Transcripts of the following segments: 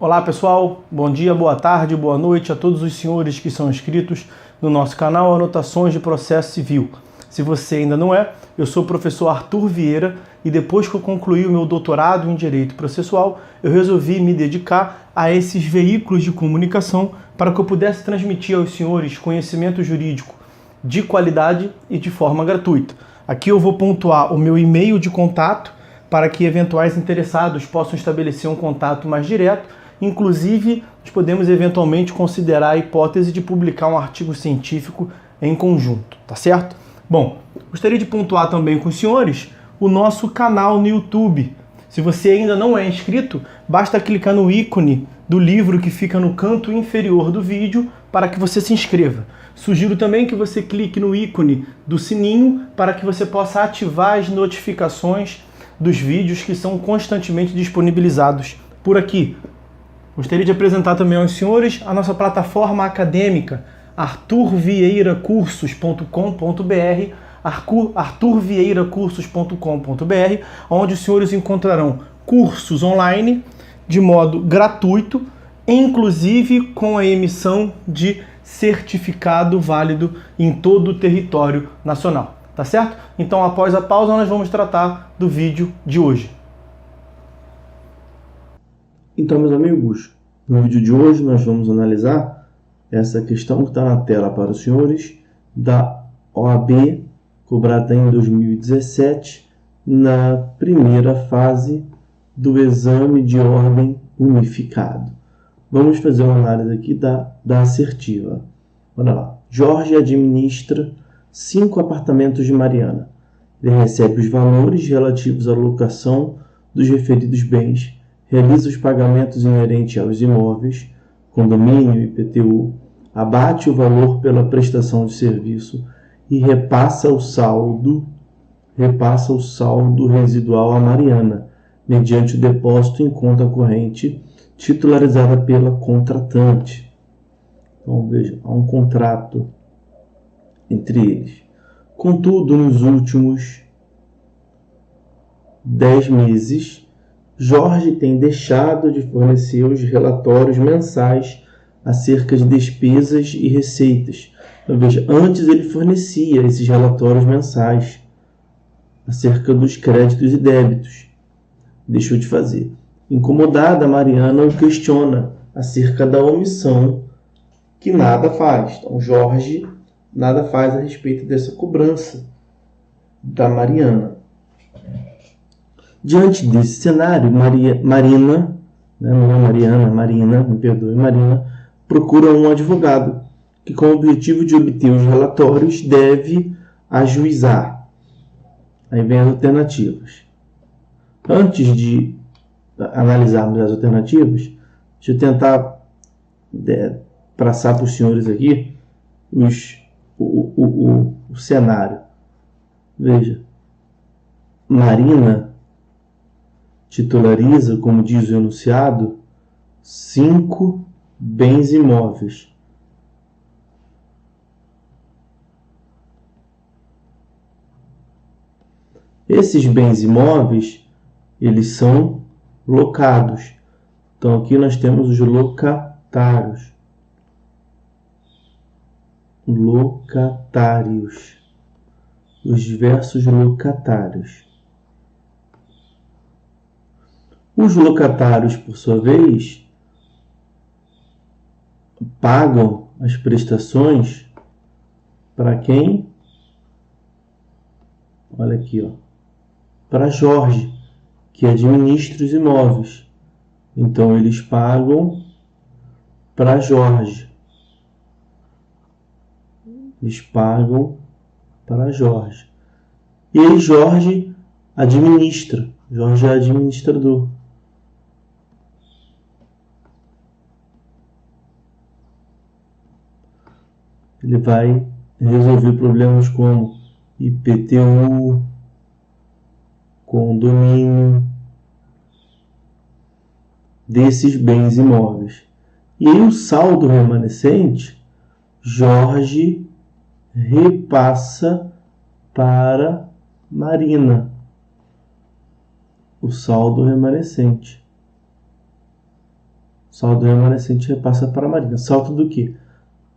Olá pessoal, bom dia, boa tarde, boa noite a todos os senhores que são inscritos no nosso canal Anotações de Processo Civil. Se você ainda não é, eu sou o professor Arthur Vieira e depois que eu concluí o meu doutorado em Direito Processual, eu resolvi me dedicar a esses veículos de comunicação para que eu pudesse transmitir aos senhores conhecimento jurídico de qualidade e de forma gratuita. Aqui eu vou pontuar o meu e-mail de contato para que eventuais interessados possam estabelecer um contato mais direto. Inclusive, nós podemos eventualmente considerar a hipótese de publicar um artigo científico em conjunto, tá certo? Bom, gostaria de pontuar também com os senhores o nosso canal no YouTube. Se você ainda não é inscrito, basta clicar no ícone do livro que fica no canto inferior do vídeo para que você se inscreva. Sugiro também que você clique no ícone do sininho para que você possa ativar as notificações dos vídeos que são constantemente disponibilizados por aqui. Gostaria de apresentar também aos senhores a nossa plataforma acadêmica arturvieiracursos.com.br, arturvieiracursos.com.br, onde os senhores encontrarão cursos online de modo gratuito, inclusive com a emissão de certificado válido em todo o território nacional, tá certo? Então, após a pausa, nós vamos tratar do vídeo de hoje. Então, meus amigos, no vídeo de hoje nós vamos analisar essa questão que está na tela para os senhores da OAB, cobrada em 2017, na primeira fase do exame de ordem unificado. Vamos fazer uma análise aqui da assertiva. Olha lá. Jorge administra 5 apartamentos de Mariana. Ele recebe os valores relativos à locação dos referidos bens, realiza os pagamentos inerentes aos imóveis, condomínio e IPTU, abate o valor pela prestação de serviço e repassa o saldo residual a Mariana, mediante o depósito em conta corrente titularizada pela contratante. Então, veja, há um contrato entre eles. Contudo, nos últimos 10 meses, Jorge tem deixado de fornecer os relatórios mensais acerca de despesas e receitas. Então, veja, antes ele fornecia esses relatórios mensais acerca dos créditos e débitos. Deixou de fazer. Incomodada, Mariana o questiona acerca da omissão que nada faz. Então, Jorge nada faz a respeito dessa cobrança da Mariana. Diante desse cenário, Marina procura um advogado que, com o objetivo de obter os relatórios, deve ajuizar. Aí vem as alternativas. Antes de analisarmos as alternativas, deixa eu tentar passar para os senhores aqui o cenário. Veja, Marina titulariza, como diz o enunciado, 5 bens imóveis. Esses bens imóveis, eles são locados. Então, aqui nós temos os locatários. Os diversos locatários. Os locatários, por sua vez, pagam as prestações para quem? Olha aqui, ó, para Jorge, que administra os imóveis. Então, eles pagam para Jorge. Eles pagam para Jorge. E aí, Jorge administra. Jorge é administrador. Ele vai resolver problemas como IPTU, condomínio, desses bens imóveis. E aí o saldo remanescente, Jorge repassa para Marina. O saldo remanescente. saldo remanescente repassa para a Marinha. Saldo do quê?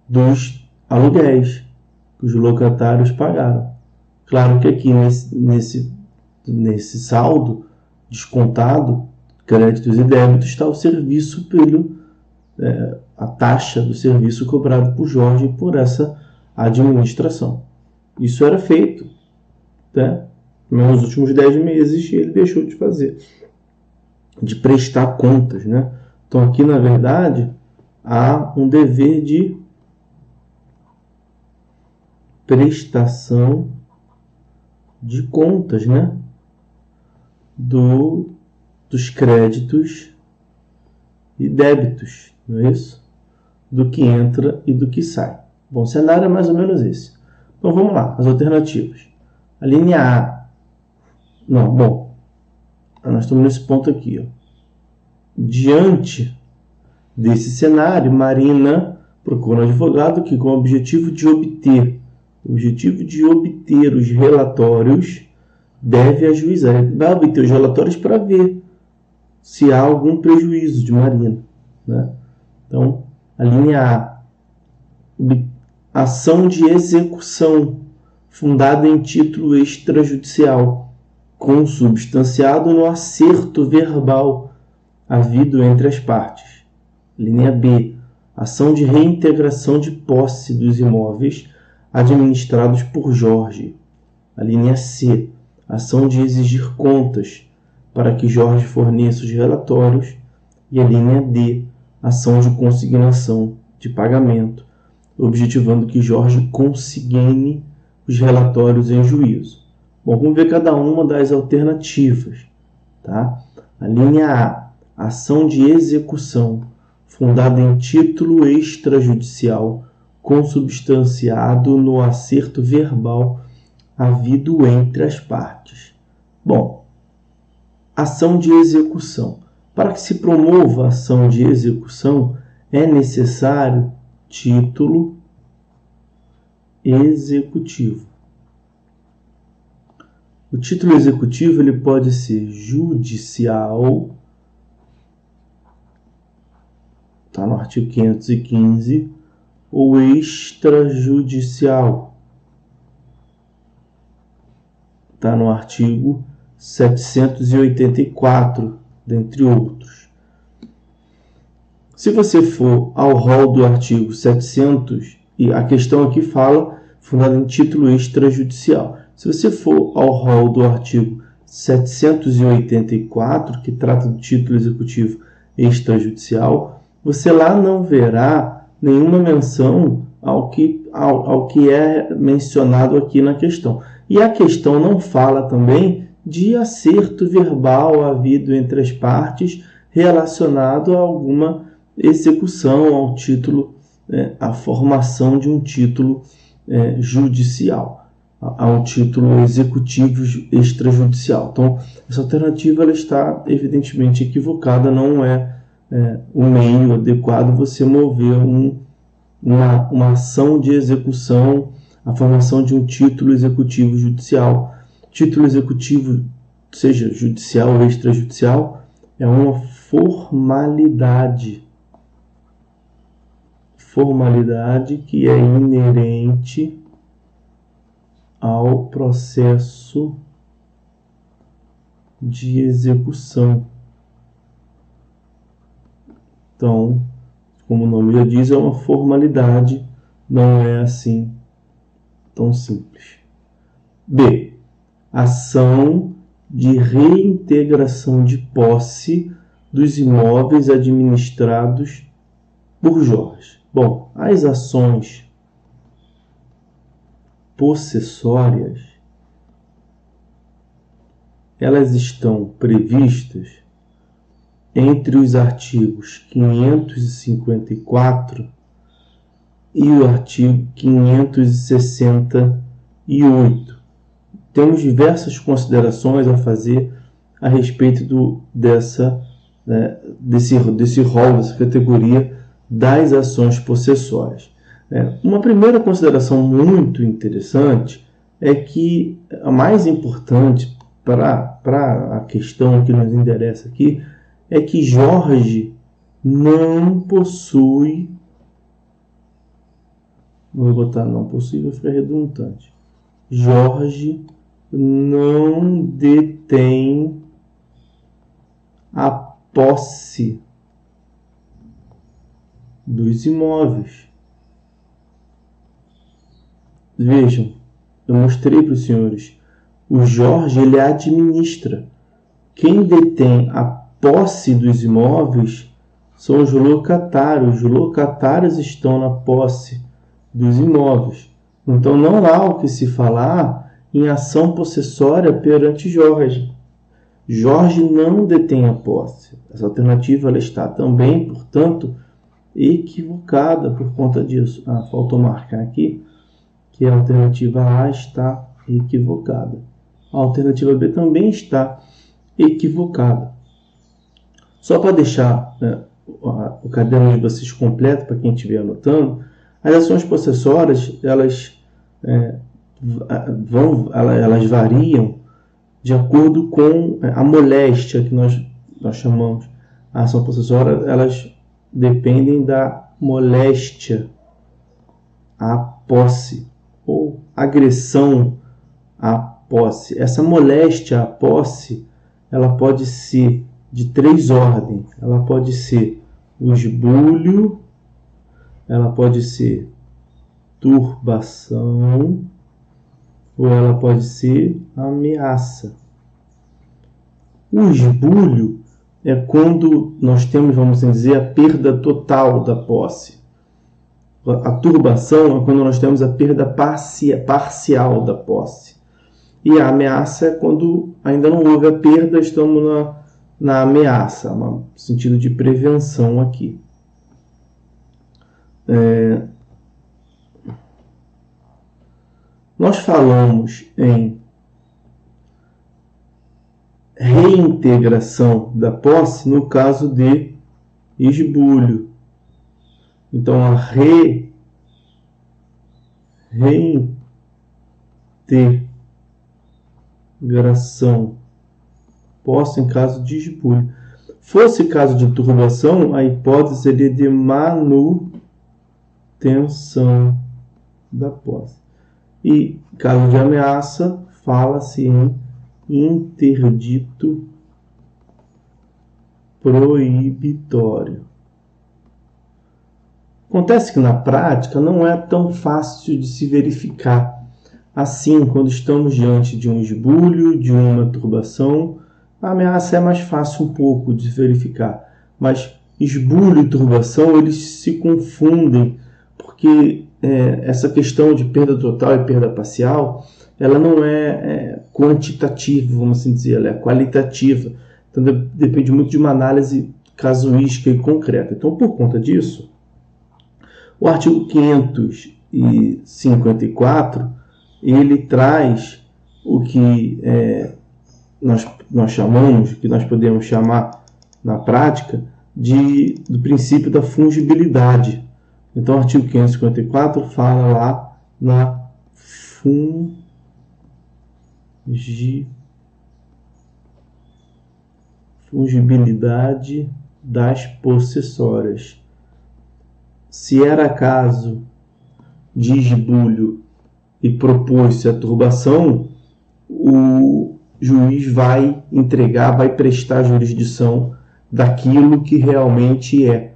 Dos aluguéis que os locatários pagaram. Claro que aqui nesse saldo descontado, créditos e débitos, está o serviço a taxa do serviço cobrado por Jorge por essa administração. Isso era feito, né? Nos últimos 10 meses ele deixou de fazer, de prestar contas, né? Então aqui, na verdade, há um dever de prestação de contas, né? Dos créditos e débitos, não é isso? Do que entra e do que sai. Bom, o cenário é mais ou menos esse. Então vamos lá, as alternativas. A linha A. Não, bom, nós estamos nesse ponto aqui, ó. Diante desse cenário, Marina procura um advogado que, com o objetivo de obter os relatórios, deve ajuizar. Ele vai obter os relatórios para ver se há algum prejuízo de Marina, né? Então, a linha A. Ação de execução fundada em título extrajudicial, consubstanciado no acerto verbal havido entre as partes. Linha B. Ação de reintegração de posse dos imóveis administrados por Jorge. A linha C. Ação de exigir contas para que Jorge forneça os relatórios. E a linha D. Ação de consignação de pagamento, objetivando que Jorge consigne os relatórios em juízo. Bom, vamos ver cada uma das alternativas, tá? A linha A. Ação de execução fundada em título extrajudicial, consubstanciado no acerto verbal havido entre as partes. Bom, ação de execução. Para que se promova a ação de execução, é necessário título executivo. O título executivo ele pode ser judicial, está no artigo 515, ou extrajudicial, está no artigo 784, dentre outros. Se você for ao rol do artigo 700, e a questão aqui fala fundada em título extrajudicial. Se você for ao rol do artigo 784, que trata do título executivo extrajudicial, você lá não verá nenhuma menção ao que é mencionado aqui na questão. E a questão não fala também de acerto verbal havido entre as partes relacionado a alguma execução, ao título, a formação de um título judicial, a um título executivo extrajudicial. Então, essa alternativa ela está evidentemente equivocada, não é o meio adequado você mover uma ação de execução, a formação de um título executivo judicial. Título executivo, seja judicial ou extrajudicial, é uma formalidade que é inerente ao processo de execução. Então, como o nome já diz, é uma formalidade, não é assim tão simples. B. Ação de reintegração de posse dos imóveis administrados por Jorge. Bom, as ações possessórias, elas estão previstas entre os artigos 554 e o artigo 568. Temos diversas considerações a fazer a respeito desse rol, dessa categoria das ações possessórias. Uma primeira consideração muito interessante é que a mais importante para a questão que nos interessa aqui é que Jorge não possui, vou botar não possui, vai ficar redundante. Jorge não detém a posse dos imóveis. Vejam, eu mostrei para os senhores, o Jorge ele administra. Quem detém a posse dos imóveis são os locatários. Os locatários estão na posse dos imóveis. Então não há o que se falar em ação possessória perante Jorge. Jorge não detém a posse. Essa alternativa ela está também, portanto, equivocada por conta disso. Faltou marcar aqui que a alternativa A está equivocada. A alternativa B também está equivocada. Só para deixar o caderno de vocês completo, para quem estiver anotando, as ações possessórias elas variam de acordo com a moléstia que nós chamamos. A ação possessória, elas dependem da moléstia à posse ou agressão à posse. Essa moléstia à posse, ela pode ser de 3 ordens. Ela pode ser o esbulho, ela pode ser turbação, ou ela pode ser ameaça. O esbulho é quando nós temos, vamos dizer, a perda total da posse. A turbação é quando nós temos a perda parcial da posse. E a ameaça é quando ainda não houve a perda, estamos na ameaça, no sentido de prevenção aqui. Nós falamos em reintegração da posse no caso de esbulho. Então, a reintegração posse em caso de esbulho. Fosse caso de turbação, a hipótese seria de manutenção da posse. E, caso de ameaça, fala-se em interdito proibitório. Acontece que na prática não é tão fácil de se verificar. Assim, quando estamos diante de um esbulho, de uma turbação, a ameaça é mais fácil um pouco de verificar. Mas esbulho e turbação, eles se confundem, porque essa questão de perda total e perda parcial, ela não é quantitativa, vamos assim dizer, ela é qualitativa. Então depende muito de uma análise casuística e concreta. Então, por conta disso, o artigo 554, ele traz o que nós chamamos, que nós podemos chamar na prática, do princípio da fungibilidade. Então, o artigo 554 fala lá na fungibilidade das possessórias. Se era caso de esbulho e propôs-se a turbação, o juiz vai prestar jurisdição daquilo que realmente é.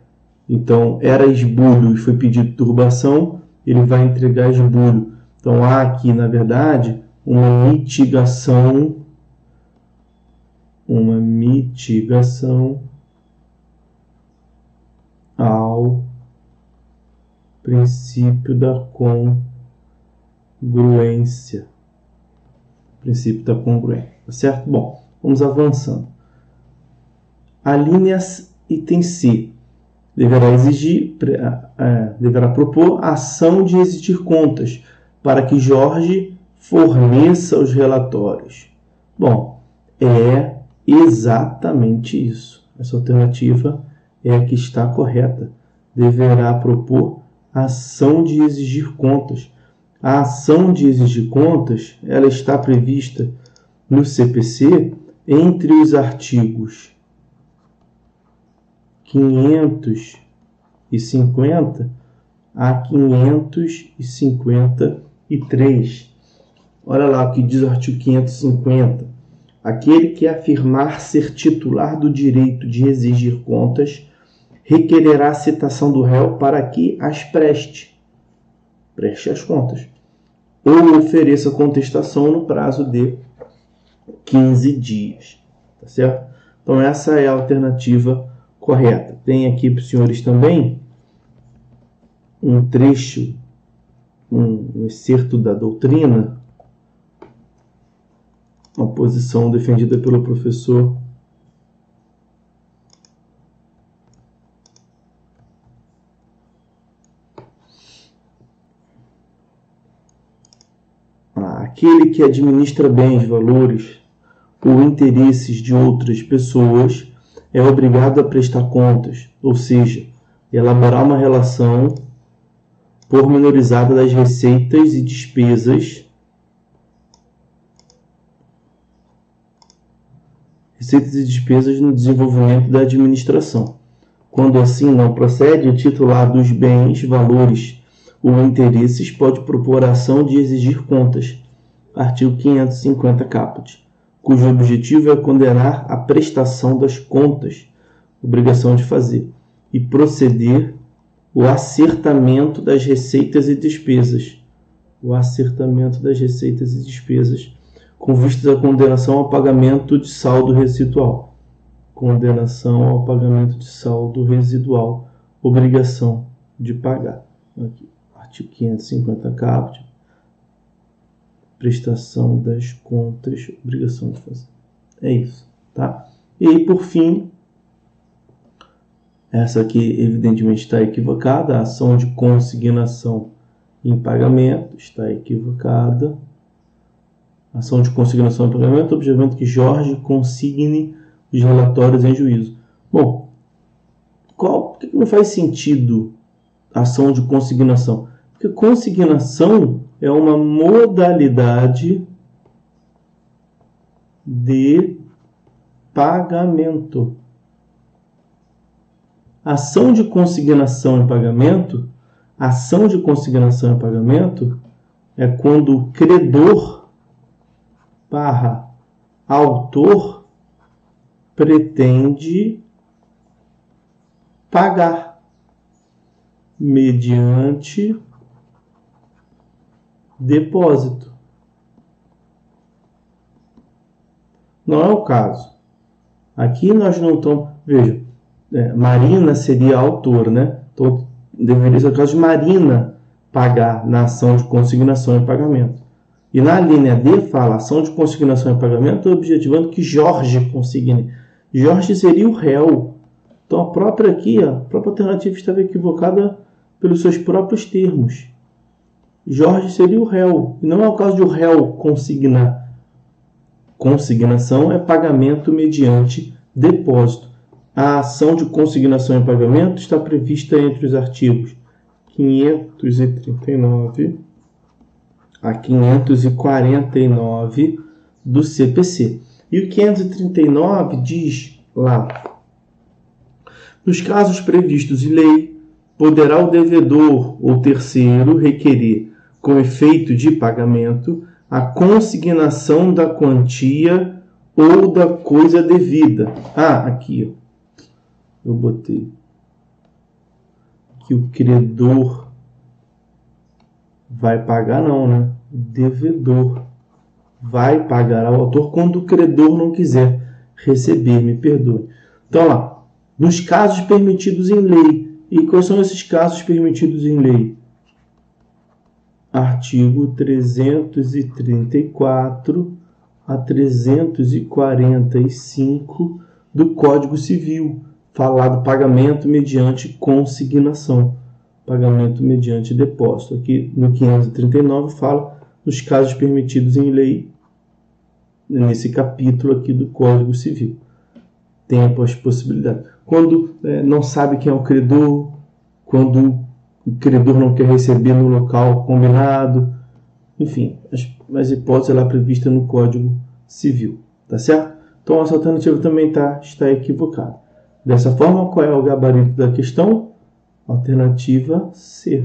Então, era esbulho e foi pedido turbação, ele vai entregar esbulho. Então, há aqui, na verdade, uma mitigação ao princípio da congruência. Princípio da congruência, tá certo? Bom, vamos avançando. A linha item C deverá propor a ação de exigir contas para que Jorge forneça os relatórios. Bom, é exatamente isso. Essa alternativa é a que está correta. Deverá propor a ação de exigir contas. A ação de exigir contas, ela está prevista no CPC entre os artigos 550 a 553. Olha lá o que diz o artigo 550. Aquele que afirmar ser titular do direito de exigir contas requererá a citação do réu para que as preste as contas, ou ofereça contestação no prazo de 15 dias. Tá certo? Então essa é a alternativa correta. Tem aqui para os senhores também um trecho, um excerto da doutrina, uma posição defendida pelo professor aquele que administra bens, valores ou interesses de outras pessoas é obrigado a prestar contas, ou seja, elaborar uma relação pormenorizada das receitas e despesas no desenvolvimento da administração. Quando assim não procede, o titular dos bens, valores ou interesses pode propor a ação de exigir contas, artigo 550 caput, cujo objetivo é condenar a prestação das contas, obrigação de fazer, e proceder o acertamento das receitas e despesas, com vistas à condenação ao pagamento de saldo residual, obrigação de pagar. Aqui, artigo 550 caput, prestação das contas, obrigação de fazer. É isso, tá? E aí, por fim, essa aqui evidentemente está equivocada, a ação de consignação em pagamento está equivocada. Ação de consignação em pagamento, observando que Jorge consigne os relatórios em juízo. Bom, por que não faz sentido ação de consignação? Porque consignação é uma modalidade de pagamento. Ação de consignação em pagamento é quando o credor barra autor pretende pagar mediante depósito. Não é o caso. Aqui nós não estamos... Veja, Marina seria autor, né? Então, deveria ser o caso de Marina pagar na ação de consignação e pagamento. E na linha D fala, ação de consignação e pagamento, objetivando que Jorge consigne. Jorge seria o réu. Então a própria alternativa estava equivocada pelos seus próprios termos. Jorge seria o réu. E não é o caso de o réu consignar. Consignação é pagamento mediante depósito. A ação de consignação e pagamento está prevista entre os artigos 539 a 549 do CPC. E o 539 diz lá: nos casos previstos em lei, poderá o devedor ou terceiro requerer, com efeito de pagamento, a consignação da quantia ou da coisa devida. Aqui, eu botei que o credor vai pagar, não, né? O devedor vai pagar ao autor quando o credor não quiser receber, me perdoe. Então, lá, nos casos permitidos em lei. E quais são esses casos permitidos em lei? Artigo 334 a 345 do Código Civil, falar do pagamento mediante consignação, pagamento mediante depósito. Aqui no 539 fala dos casos permitidos em lei, nesse capítulo aqui do Código Civil. Tem as possibilidades. Quando não sabe quem é o credor, quando o credor não quer receber no local combinado, enfim, as hipóteses lá previstas no Código Civil, tá certo? Então essa alternativa também está equivocada. Dessa forma, qual é o gabarito da questão? Alternativa C.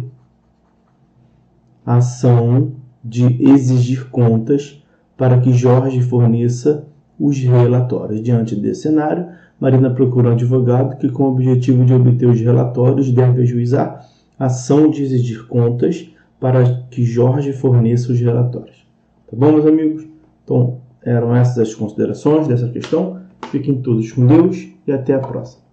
Ação de exigir contas para que Jorge forneça os relatórios. Diante desse cenário, Marina procura um advogado que, com o objetivo de obter os relatórios, deve ajuizar ação de exigir contas para que Jorge forneça os relatórios. Tá bom, meus amigos? Então, eram essas as considerações dessa questão. Fiquem todos com Deus e até a próxima.